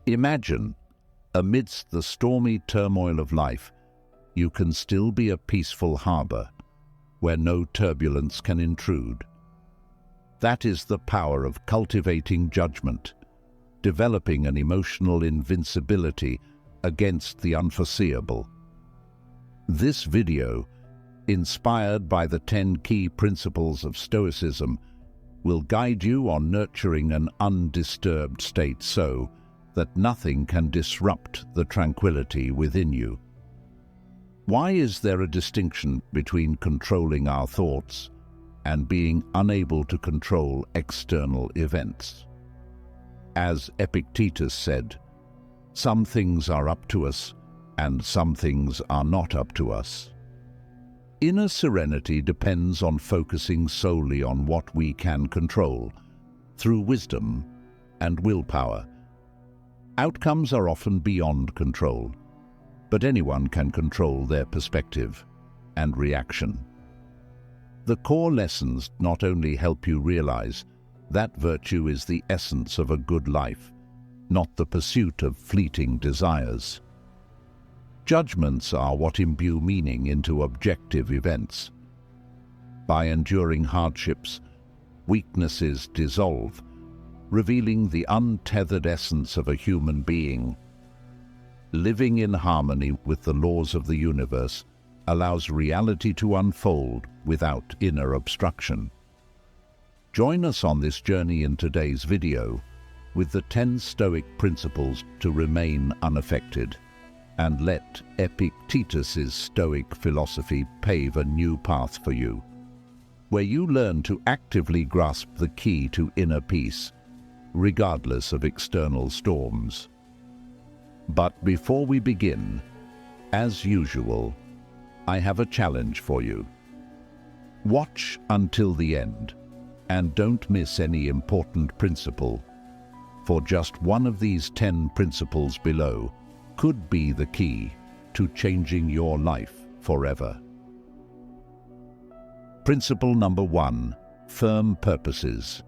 Imagine, amidst the stormy turmoil of life, you can still be a peaceful harbor where no turbulence can intrude. That is the power of cultivating judgment, developing an emotional invincibility against the unforeseeable. This video, inspired by the 10 key principles of Stoicism, will guide you on nurturing an undisturbed state so that nothing can disrupt the tranquility within you. Why is there a distinction between controlling our thoughts and being unable to control external events? As Epictetus said, some things are up to us and some things are not up to us. Inner serenity depends on focusing solely on what we can control through wisdom and willpower. Outcomes are often beyond control, but anyone can control their perspective and reaction. The core lessons not only help you realize that virtue is the essence of a good life, not the pursuit of fleeting desires. Judgments are what imbue meaning into objective events. By enduring hardships, weaknesses dissolve, revealing the untethered essence of a human being. Living in harmony with the laws of the universe allows reality to unfold without inner obstruction. Join us on this journey in today's video with the 10 Stoic principles to remain unaffected, and let Epictetus's Stoic philosophy pave a new path for you, where you learn to actively grasp the key to inner peace, regardless of external storms. But before we begin, as usual, I have a challenge for you. Watch until the end, and don't miss any important principle, for just one of these 10 principles below could be the key to changing your life forever. Principle number 1, firm purposes.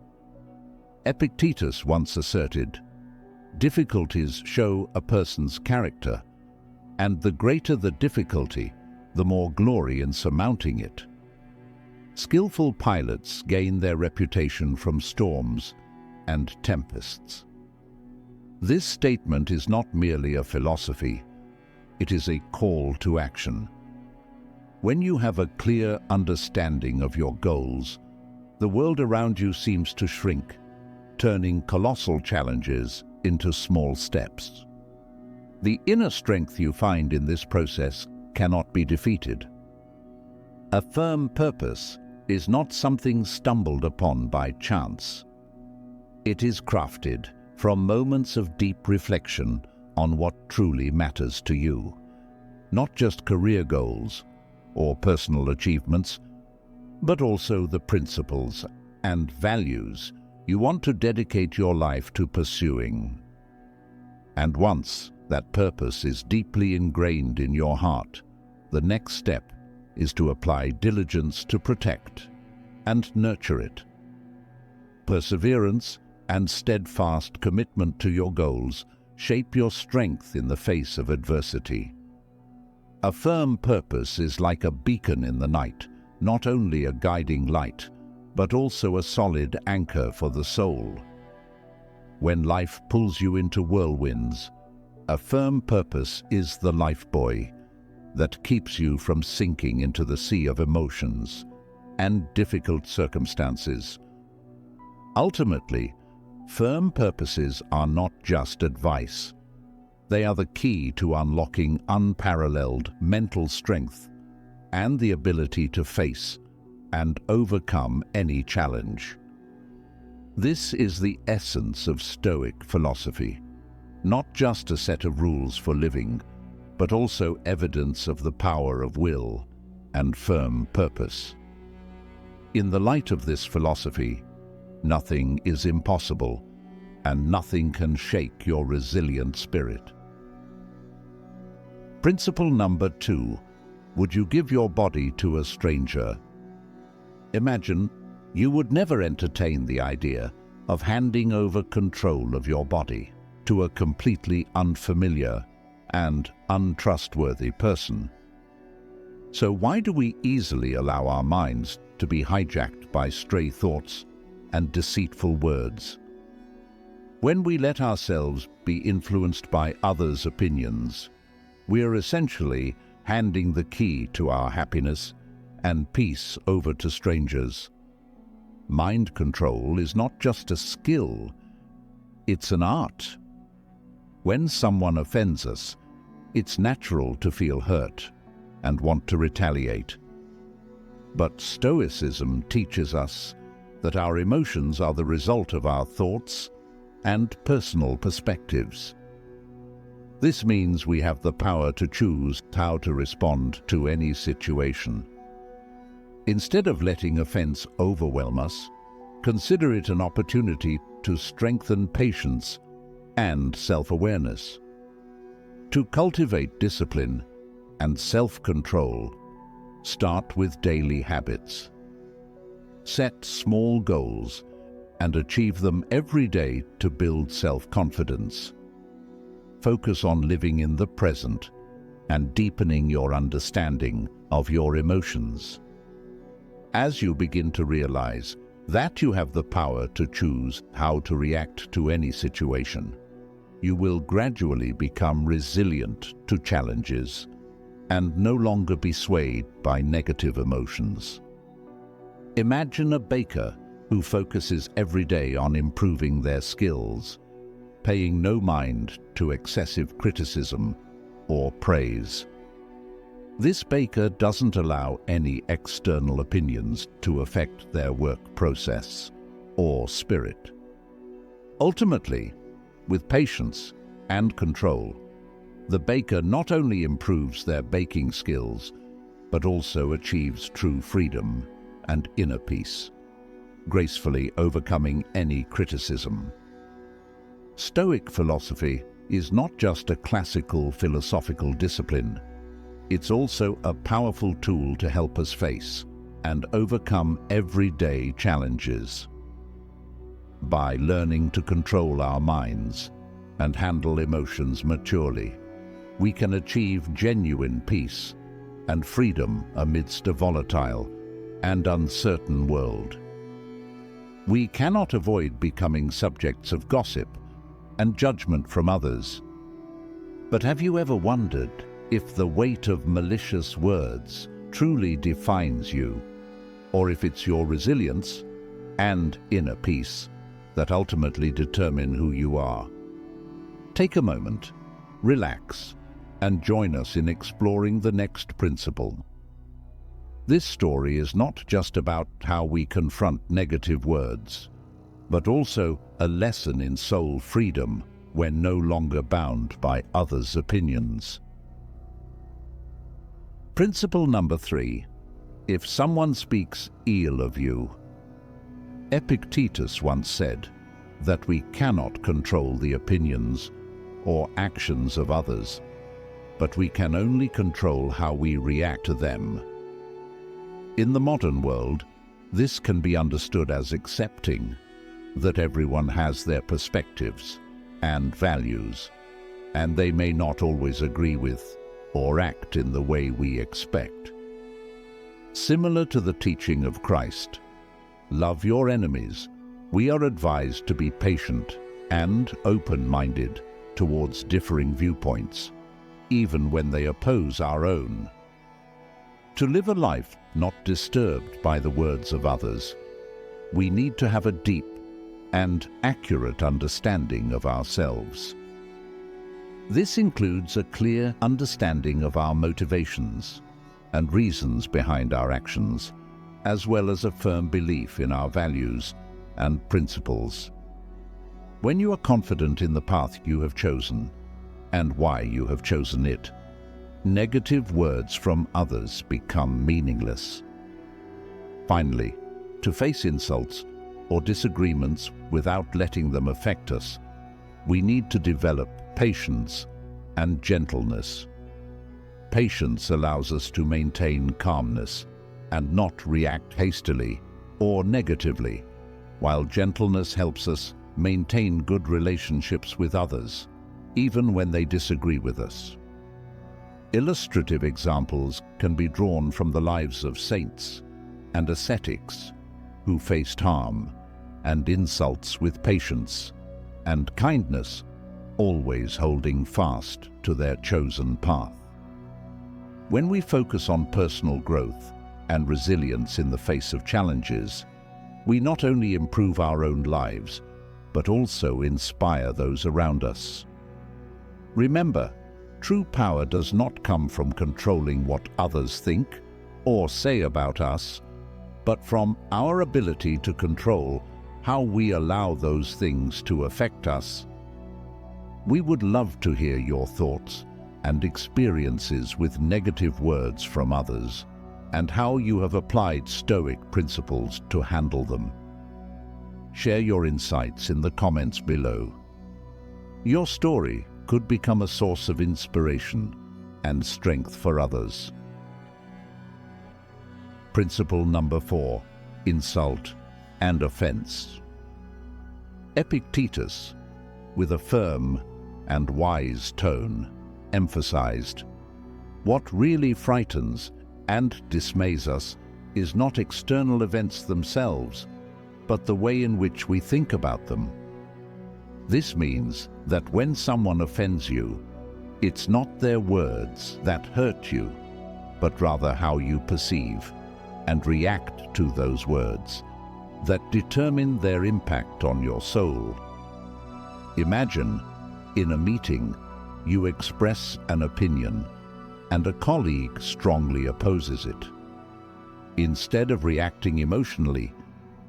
Epictetus once asserted, "Difficulties show a person's character, and the greater the difficulty, the more glory in surmounting it." Skillful pilots gain their reputation from storms and tempests. This statement is not merely a philosophy, it is a call to action. When you have a clear understanding of your goals, the world around you seems to shrink, turning colossal challenges into small steps. The inner strength you find in this process cannot be defeated. A firm purpose is not something stumbled upon by chance. It is crafted from moments of deep reflection on what truly matters to you, not just career goals or personal achievements, but also the principles and values you want to dedicate your life to pursuing. And once that purpose is deeply ingrained in your heart, the next step is to apply diligence to protect and nurture it. Perseverance and steadfast commitment to your goals shape your strength in the face of adversity. A firm purpose is like a beacon in the night, not only a guiding light, but also a solid anchor for the soul. When life pulls you into whirlwinds, a firm purpose is the lifebuoy that keeps you from sinking into the sea of emotions and difficult circumstances. Ultimately, firm purposes are not just advice. They are the key to unlocking unparalleled mental strength and the ability to face and overcome any challenge. This is the essence of Stoic philosophy, not just a set of rules for living, but also evidence of the power of will and firm purpose. In the light of this philosophy, nothing is impossible, and nothing can shake your resilient spirit. Principle number 2, would you give your body to a stranger? Imagine you would never entertain the idea of handing over control of your body. to a completely unfamiliar and untrustworthy person. So why do we easily allow our minds to be hijacked by stray thoughts and deceitful words? When we let ourselves be influenced by others' opinions, we are essentially handing the key to our happiness and peace over to strangers. Mind control is not just a skill, it's an art. When someone offends us, it's natural to feel hurt and want to retaliate. But Stoicism teaches us that our emotions are the result of our thoughts and personal perspectives. This means we have the power to choose how to respond to any situation. Instead of letting offense overwhelm us, consider it an opportunity to strengthen patience and self-awareness. To cultivate discipline and self-control, start with daily habits. Set small goals and achieve them every day to build self-confidence. Focus on living in the present and deepening your understanding of your emotions. As you begin to realize that you have the power to choose how to react to any situation, you will gradually become resilient to challenges and no longer be swayed by negative emotions. Imagine a baker who focuses every day on improving their skills, paying no mind to excessive criticism or praise. This baker doesn't allow any external opinions to affect their work process or spirit. Ultimately, with patience and control, the baker not only improves their baking skills, but also achieves true freedom and inner peace, gracefully overcoming any criticism. Stoic philosophy is not just a classical philosophical discipline. It's also a powerful tool to help us face and overcome everyday challenges. By learning to control our minds and handle emotions maturely, we can achieve genuine peace and freedom amidst a volatile and uncertain world. We cannot avoid becoming subjects of gossip and judgment from others. But have you ever wondered if the weight of malicious words truly defines you, or if it's your resilience and inner peace that ultimately determine who you are? Take a moment, relax, and join us in exploring the next principle. This story is not just about how we confront negative words, but also a lesson in soul freedom when no longer bound by others' opinions. Principle number 3. If someone speaks ill of you. Epictetus once said that we cannot control the opinions or actions of others, but we can only control how we react to them. In the modern world, this can be understood as accepting that everyone has their perspectives and values, and they may not always agree with or act in the way we expect. Similar to the teaching of Christ, love your enemies, we are advised to be patient and open-minded towards differing viewpoints, even when they oppose our own. To live a life not disturbed by the words of others, we need to have a deep and accurate understanding of ourselves. This includes a clear understanding of our motivations and reasons behind our actions, as well as a firm belief in our values and principles. When you are confident in the path you have chosen and why you have chosen it, negative words from others become meaningless. Finally, to face insults or disagreements without letting them affect us, we need to develop patience and gentleness. Patience allows us to maintain calmness and not react hastily or negatively, while gentleness helps us maintain good relationships with others, even when they disagree with us. Illustrative examples can be drawn from the lives of saints and ascetics who faced harm and insults with patience and kindness, always holding fast to their chosen path. When we focus on personal growth and resilience in the face of challenges, we not only improve our own lives, but also inspire those around us. Remember, true power does not come from controlling what others think or say about us, but from our ability to control how we allow those things to affect us. We would love to hear your thoughts and experiences with negative words from others, and how you have applied Stoic principles to handle them. Share your insights in the comments below. Your story could become a source of inspiration and strength for others. Principle number 4: insult and offense. Epictetus, with a firm and wise tone, emphasized, "What really frightens and dismays us is not external events themselves, but the way in which we think about them." This means that when someone offends you, it's not their words that hurt you, but rather how you perceive and react to those words that determine their impact on your soul. Imagine, in a meeting, you express an opinion and a colleague strongly opposes it. Instead of reacting emotionally,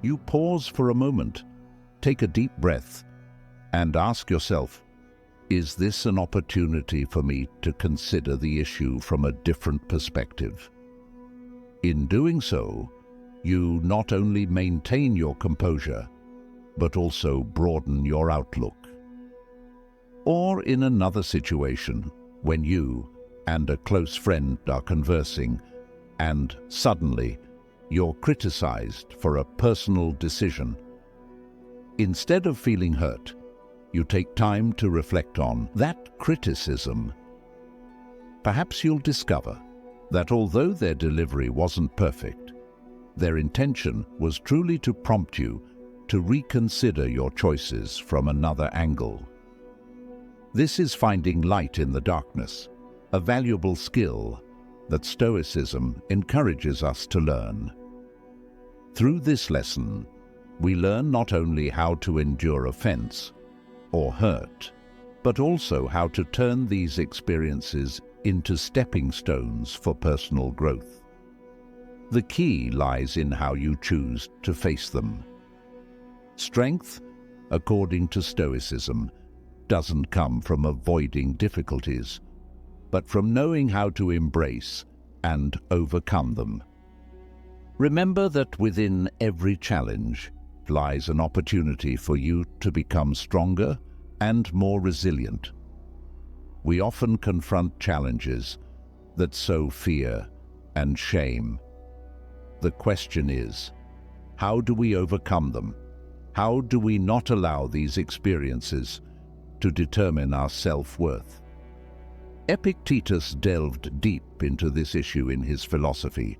you pause for a moment, take a deep breath, and ask yourself, is this an opportunity for me to consider the issue from a different perspective? In doing so, you not only maintain your composure, but also broaden your outlook. Or in another situation, when you and a close friend are conversing, and suddenly you're criticized for a personal decision. Instead of feeling hurt, you take time to reflect on that criticism. Perhaps you'll discover that although their delivery wasn't perfect, their intention was truly to prompt you to reconsider your choices from another angle. This is finding light in the darkness, a valuable skill that Stoicism encourages us to learn. Through this lesson, we learn not only how to endure offense or hurt, but also how to turn these experiences into stepping stones for personal growth. The key lies in how you choose to face them. Strength, according to Stoicism, doesn't come from avoiding difficulties, but from knowing how to embrace and overcome them. Remember that within every challenge lies an opportunity for you to become stronger and more resilient. We often confront challenges that sow fear and shame. The question is, how do we overcome them? How do we not allow these experiences to determine our self-worth? Epictetus delved deep into this issue in his philosophy.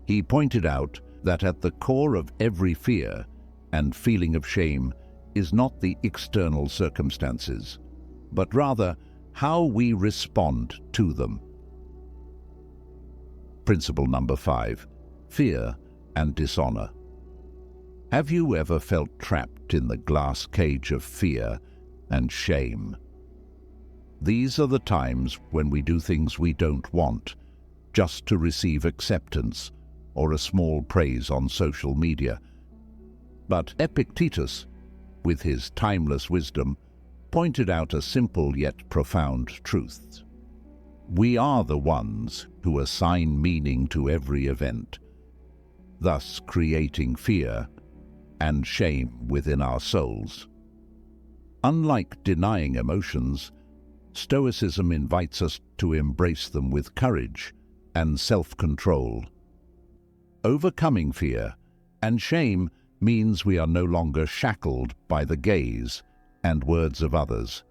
He pointed out that at the core of every fear and feeling of shame is not the external circumstances, but rather how we respond to them. Principle number 5: fear and dishonor. Have you ever felt trapped in the glass cage of fear and shame? These are the times when we do things we don't want, just to receive acceptance or a small praise on social media. But Epictetus, with his timeless wisdom, pointed out a simple yet profound truth. We are the ones who assign meaning to every event, thus creating fear and shame within our souls. Unlike denying emotions, Stoicism invites us to embrace them with courage and self-control. Overcoming fear and shame means we are no longer shackled by the gaze and words of others.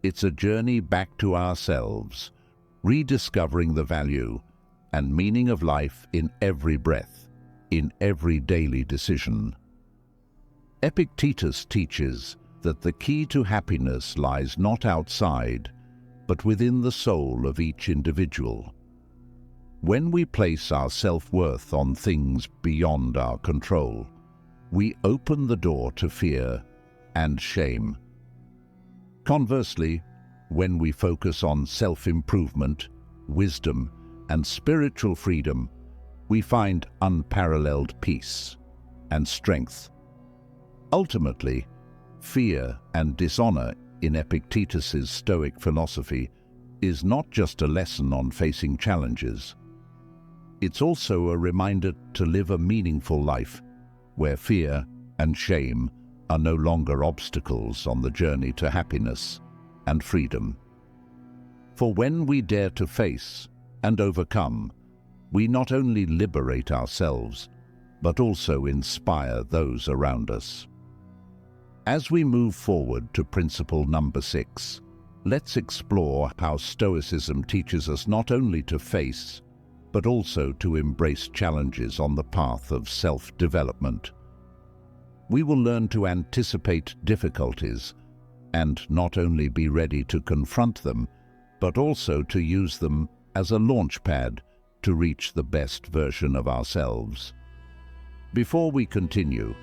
It's a journey back to ourselves, rediscovering the value and meaning of life in every breath, in every daily decision. Epictetus teaches that the key to happiness lies not outside, but within the soul of each individual. When we place our self-worth on things beyond our control, we open the door to fear and shame. Conversely, when we focus on self-improvement, wisdom, and spiritual freedom, we find unparalleled peace and strength. Ultimately, fear and dishonor in Epictetus's Stoic philosophy is not just a lesson on facing challenges. It's also a reminder to live a meaningful life where fear and shame are no longer obstacles on the journey to happiness and freedom. For when we dare to face and overcome, we not only liberate ourselves, but also inspire those around us. As we move forward to principle number 6, let's explore how Stoicism teaches us not only to face, but also to embrace challenges on the path of self-development. We will learn to anticipate difficulties and not only be ready to confront them, but also to use them as a launchpad to reach the best version of ourselves. Before we continue,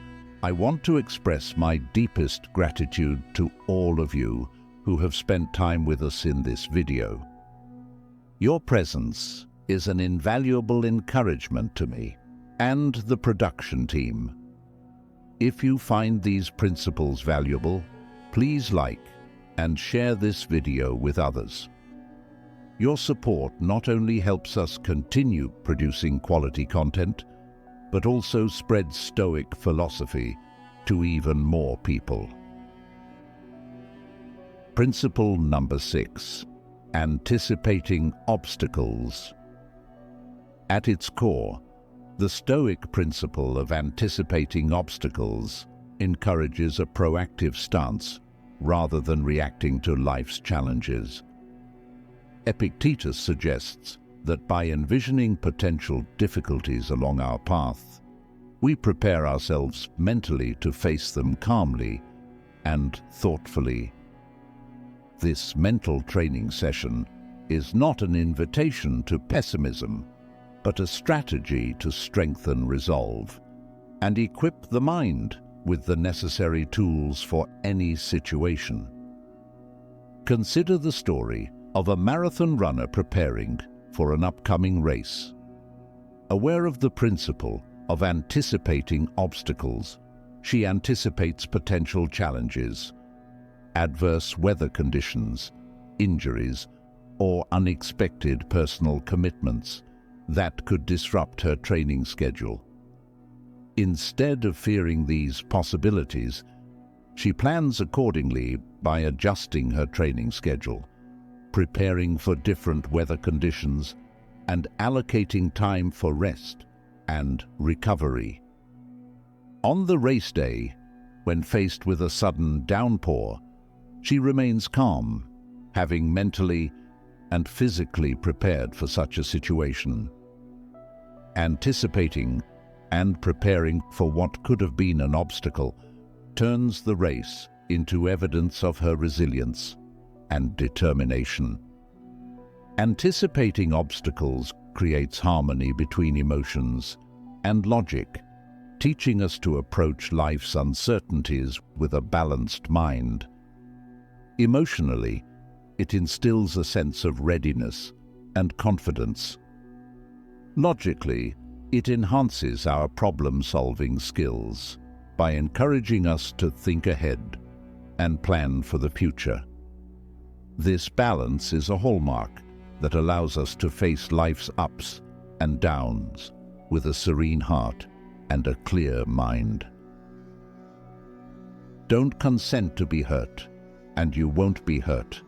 I want to express my deepest gratitude to all of you who have spent time with us in this video. Your presence is an invaluable encouragement to me and the production team. If you find these principles valuable, please like and share this video with others. Your support not only helps us continue producing quality content, but also spreads Stoic philosophy to even more people. Principle number 6, anticipating obstacles. At its core, the Stoic principle of anticipating obstacles encourages a proactive stance rather than reacting to life's challenges. Epictetus suggests that by envisioning potential difficulties along our path, we prepare ourselves mentally to face them calmly and thoughtfully. This mental training session is not an invitation to pessimism, but a strategy to strengthen resolve and equip the mind with the necessary tools for any situation. Consider the story of a marathon runner preparing for an upcoming race. Aware of the principle of anticipating obstacles, she anticipates potential challenges, adverse weather conditions, injuries, or unexpected personal commitments that could disrupt her training schedule. Instead of fearing these possibilities, she plans accordingly by adjusting her training schedule, preparing for different weather conditions, and allocating time for rest and recovery. On the race day, when faced with a sudden downpour, she remains calm, having mentally and physically prepared for such a situation. Anticipating and preparing for what could have been an obstacle turns the race into evidence of her resilience and determination. Anticipating obstacles creates harmony between emotions and logic, teaching us to approach life's uncertainties with a balanced mind. Emotionally, it instills a sense of readiness and confidence. Logically, it enhances our problem-solving skills by encouraging us to think ahead and plan for the future. This balance is a hallmark that allows us to face life's ups and downs with a serene heart and a clear mind. Don't consent to be hurt, and you won't be hurt.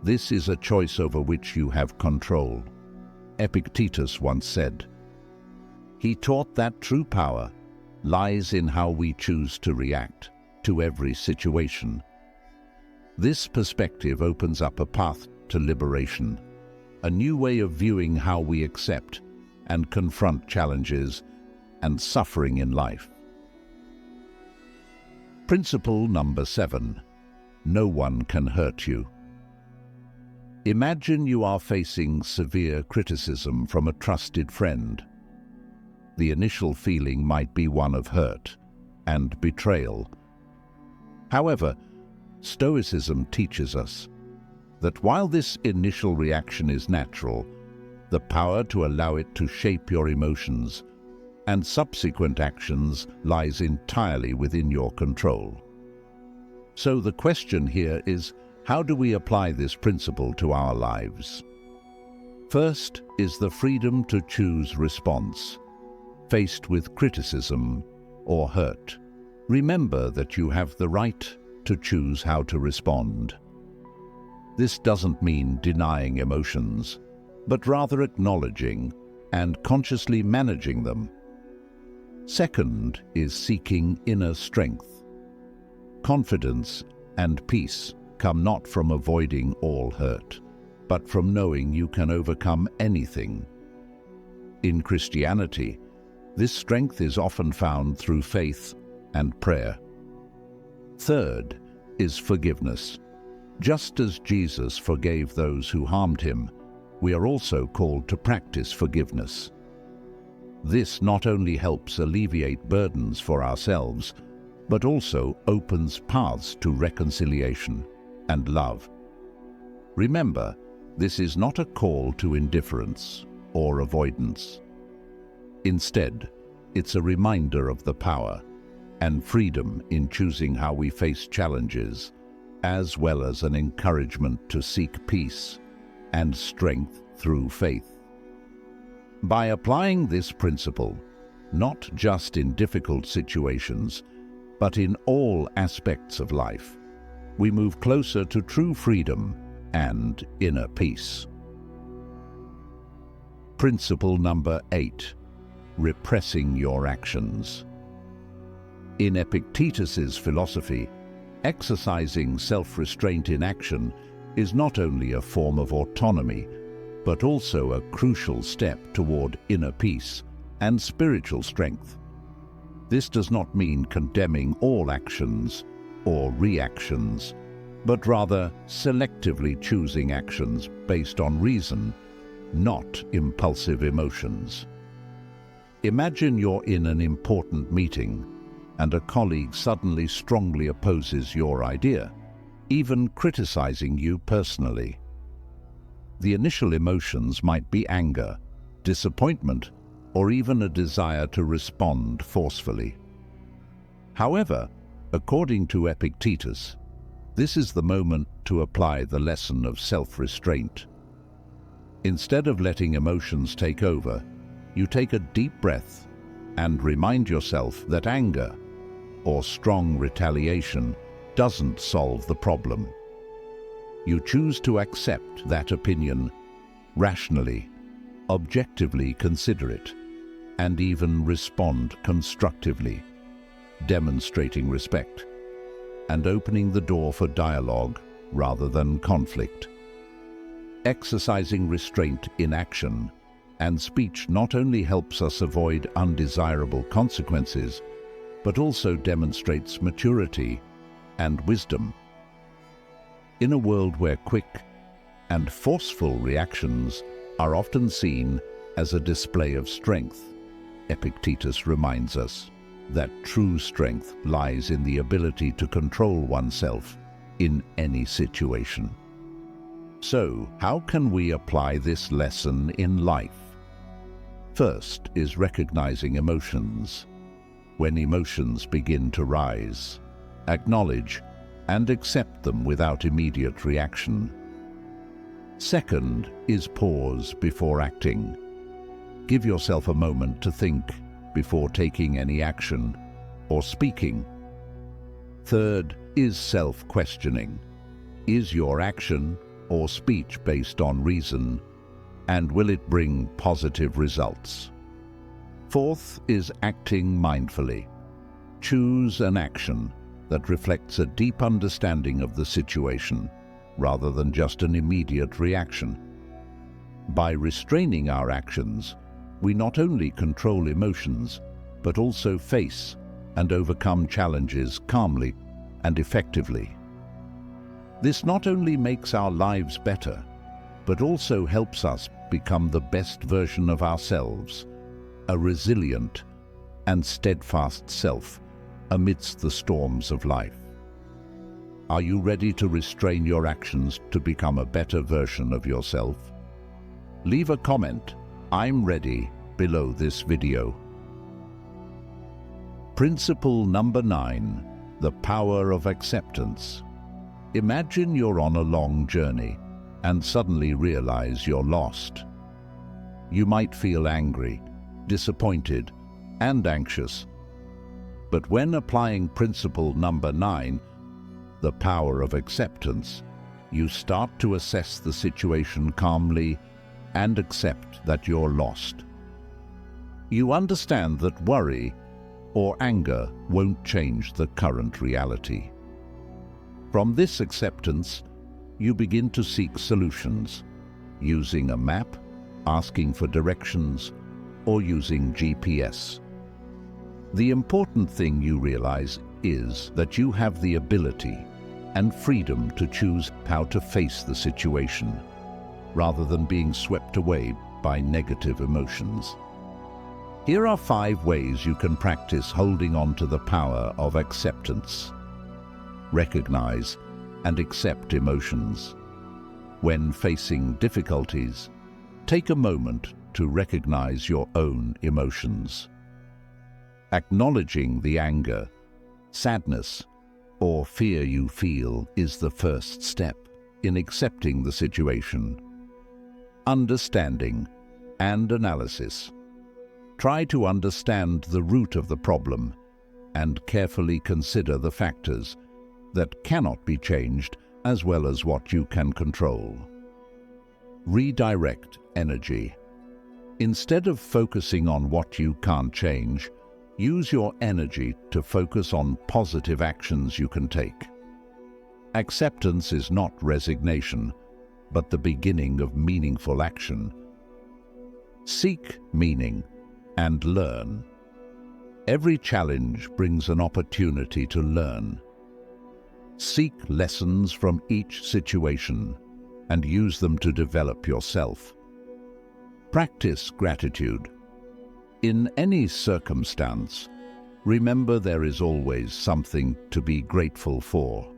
This is a choice over which you have control. Epictetus once said. He taught that true power lies in how we choose to react to every situation. This perspective opens up a path to liberation, a new way of viewing how we accept and confront challenges and suffering in life. Principle number 7. No one can hurt you. Imagine you are facing severe criticism from a trusted friend. The initial feeling might be one of hurt and betrayal. However, Stoicism teaches us that while this initial reaction is natural, the power to allow it to shape your emotions and subsequent actions lies entirely within your control. So the question here is, how do we apply this principle to our lives? First is the freedom to choose response. Faced with criticism or hurt, remember that you have the right to choose how to respond. This doesn't mean denying emotions, but rather acknowledging and consciously managing them. Second is seeking inner strength. Confidence and peace come not from avoiding all hurt, but from knowing you can overcome anything. In Christianity, this strength is often found through faith and prayer. Third is forgiveness. Just as Jesus forgave those who harmed him, we are also called to practice forgiveness. This not only helps alleviate burdens for ourselves, but also opens paths to reconciliation and love. Remember, this is not a call to indifference or avoidance. Instead, it's a reminder of the power and freedom in choosing how we face challenges, as well as an encouragement to seek peace and strength through faith. By applying this principle, not just in difficult situations, but in all aspects of life, we move closer to true freedom and inner peace. Principle number 8. Repressing your actions. In Epictetus's philosophy, exercising self-restraint in action is not only a form of autonomy, but also a crucial step toward inner peace and spiritual strength. This does not mean condemning all actions or reactions, but rather selectively choosing actions based on reason, not impulsive emotions. Imagine you're in an important meeting and a colleague suddenly strongly opposes your idea, even criticizing you personally. The initial emotions might be anger, disappointment, or even a desire to respond forcefully. However, according to Epictetus, this is the moment to apply the lesson of self-restraint. Instead of letting emotions take over, you take a deep breath and remind yourself that anger or strong retaliation doesn't solve the problem. You choose to accept that opinion rationally, objectively consider it, and even respond constructively, demonstrating respect and opening the door for dialogue rather than conflict. Exercising restraint in action and speech not only helps us avoid undesirable consequences, but also demonstrates maturity and wisdom. In a world where quick and forceful reactions are often seen as a display of strength, Epictetus reminds us that true strength lies in the ability to control oneself in any situation. So, how can we apply this lesson in life? First is recognizing emotions. When emotions begin to rise, acknowledge and accept them without immediate reaction. Second is pause before acting. Give yourself a moment to think before taking any action or speaking. Third is self-questioning. Is your action or speech based on reason, and will it bring positive results? Fourth is acting mindfully. Choose an action that reflects a deep understanding of the situation, rather than just an immediate reaction. By restraining our actions, we not only control emotions, but also face and overcome challenges calmly and effectively. This not only makes our lives better, but also helps us become the best version of ourselves, a resilient and steadfast self amidst the storms of life. Are you ready to restrain your actions to become a better version of yourself? Leave a comment, "I'm ready," below this video. Principle number 9, the power of acceptance. Imagine you're on a long journey and suddenly realize you're lost. You might feel angry, disappointed, and anxious. But when applying principle number 9, the power of acceptance, you start to assess the situation calmly and accept that you're lost. You understand that worry or anger won't change the current reality. From this acceptance, you begin to seek solutions, using a map, asking for directions, or using GPS. The important thing you realize is that you have the ability and freedom to choose how to face the situation, rather than being swept away by negative emotions. Here are 5 ways you can practice holding on to the power of acceptance. Recognize and accept emotions. When facing difficulties, take a moment to recognize your own emotions. Acknowledging the anger, sadness, or fear you feel is the first step in accepting the situation. Understanding and analysis. Try to understand the root of the problem and carefully consider the factors that cannot be changed as well as what you can control. Redirect energy. Instead of focusing on what you can't change, use your energy to focus on positive actions you can take. Acceptance is not resignation, but the beginning of meaningful action. Seek meaning and learn. Every challenge brings an opportunity to learn. Seek lessons from each situation and use them to develop yourself. Practice gratitude. In any circumstance, remember there is always something to be grateful for.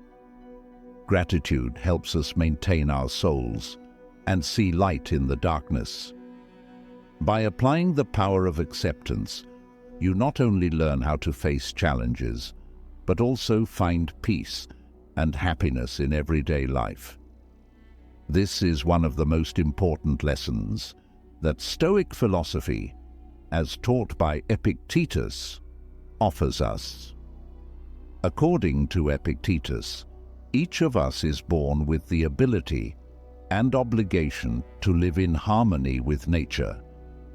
Gratitude helps us maintain our souls and see light in the darkness. By applying the power of acceptance, you not only learn how to face challenges, but also find peace and happiness in everyday life. This is one of the most important lessons that Stoic philosophy, as taught by Epictetus, offers us. According to Epictetus, each of us is born with the ability and obligation to live in harmony with nature,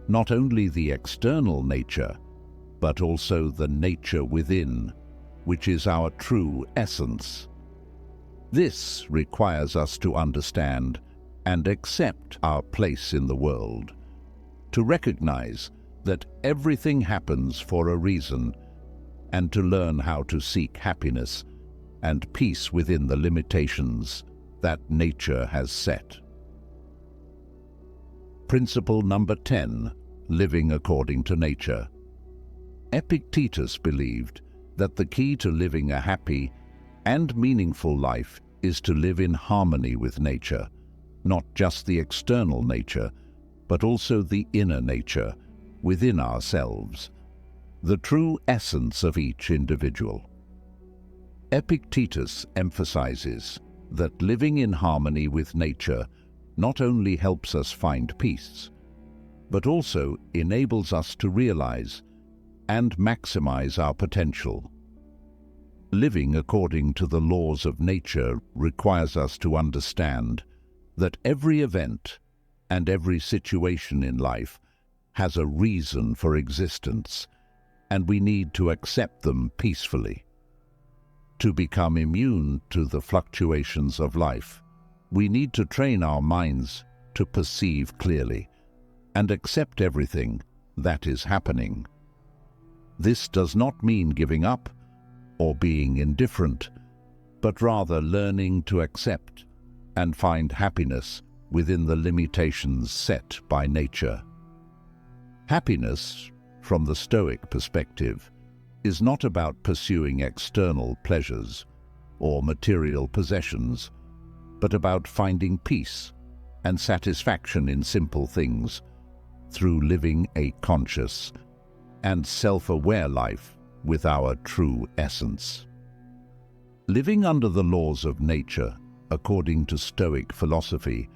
not only the external nature, but also the nature within, which is our true essence. This requires us to understand and accept our place in the world, to recognize that everything happens for a reason, and to learn how to seek happiness and peace within the limitations that nature has set. Principle number 10, living according to nature. Epictetus believed that the key to living a happy and meaningful life is to live in harmony with nature, not just the external nature, but also the inner nature within ourselves, the true essence of each individual. Epictetus emphasizes that living in harmony with nature not only helps us find peace, but also enables us to realize and maximize our potential. Living according to the laws of nature requires us to understand that every event and every situation in life has a reason for existence, and we need to accept them peacefully. To become immune to the fluctuations of life, we need to train our minds to perceive clearly and accept everything that is happening. This does not mean giving up or being indifferent, but rather learning to accept and find happiness within the limitations set by nature. Happiness, from the Stoic perspective, is not about pursuing external pleasures or material possessions, but about finding peace and satisfaction in simple things through living a conscious and self-aware life with our true essence. Living under the laws of nature, according to Stoic philosophy,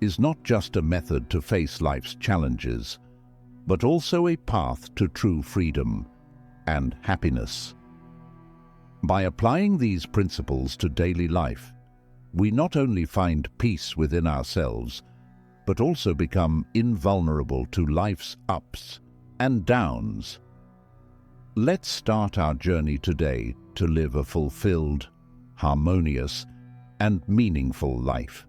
is not just a method to face life's challenges, but also a path to true freedom and happiness. By applying these principles to daily life, we not only find peace within ourselves, but also become invulnerable to life's ups and downs. Let's start our journey today to live a fulfilled, harmonious, and meaningful life.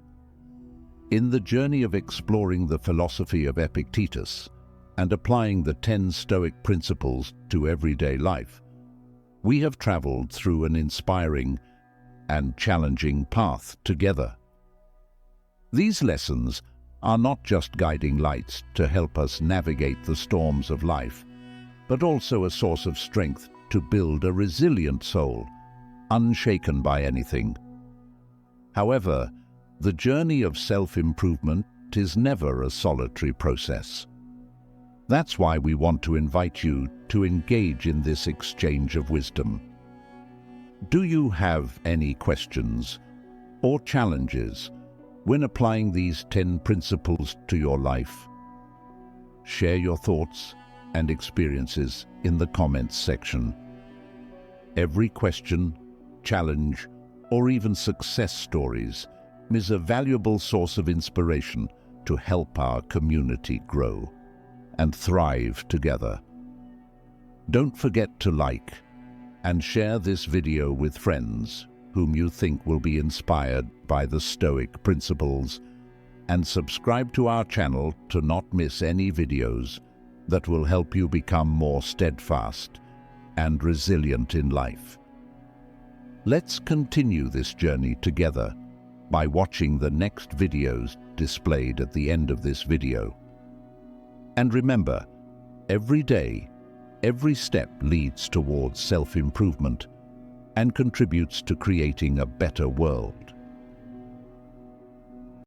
In the journey of exploring the philosophy of Epictetus and applying the 10 Stoic principles to everyday life, we have traveled through an inspiring and challenging path together. These lessons are not just guiding lights to help us navigate the storms of life, but also a source of strength to build a resilient soul, unshaken by anything. However, the journey of self-improvement is never a solitary process. That's why we want to invite you to engage in this exchange of wisdom. Do you have any questions or challenges when applying these 10 principles to your life? Share your thoughts and experiences in the comments section. Every question, challenge, or even success stories is a valuable source of inspiration to help our community grow and thrive together. Don't forget to like and share this video with friends whom you think will be inspired by the Stoic principles, and subscribe to our channel to not miss any videos that will help you become more steadfast and resilient in life. Let's continue this journey together by watching the next videos displayed at the end of this video. And remember, every day, every step leads towards self-improvement and contributes to creating a better world.